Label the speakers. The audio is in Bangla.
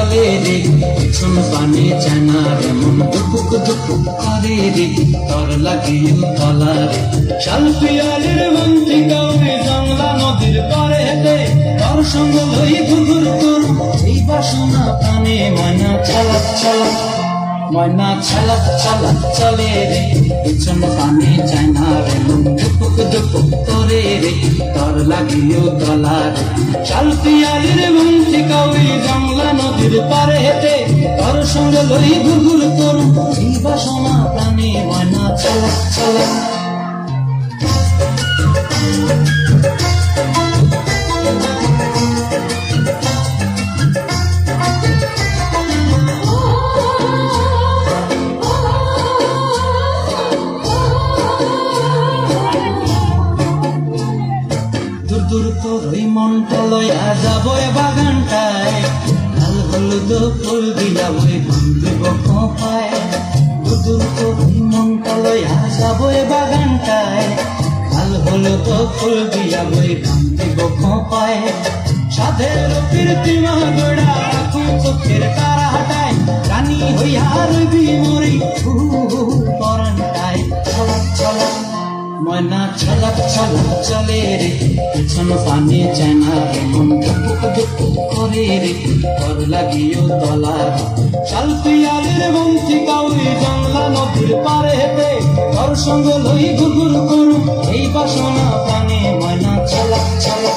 Speaker 1: চলে রে পিছন পানে চায় না রে মন দুপুক দুপুক করে রে তর লাগিও তলা রে শাল পিয়ালির বন্তি কাউরে জংলা নদীর পারে হেঁটে তর সঙ্গ লই ঘুঘুর তোর এই বাসনা প্রাণে ময়না চালাক চালাক ময়না চালাক চালাক চলে রে পিছন পানে চায় না রে মন দুপুক দুপুক করে রে তর লাগিও তলা রে শাল পিয়ালির বন্তি কাউরে জংলা নদীর পারে হেঁটে তর সঙ্গ লই ঘুঘুর তোর এই বাসনা প্রাণে ময়না চালাক চালাক দূর দূর তোর ওই মনটা লইয়া যাবো বাগানটায় লাল হলুদ ফুল বিলাবো বান্ধিব খোঁপায় দূর দূর তোর ওই মনটা লইয়া যাবো বাগানটায় লাল হলুদ ফুল বিলাবো বান্ধিব খোঁপায় সাধের কীর্তিমা গোড়া রাখো চোখের তারা হাটায় রানী হইয়া রবি মরি পরানটায় ছলাক ছলাক ময়না ছলাক ছলাক চলে রে পিছন পানে চায় না রে মন দুপুক দুপুক করে রে তর লাগিও তলা রে শাল পিয়ালির বন্তি কাউরি জংলা নদীর পারে হেঁটে তর সঙ্গ লই ঘুঘুর করু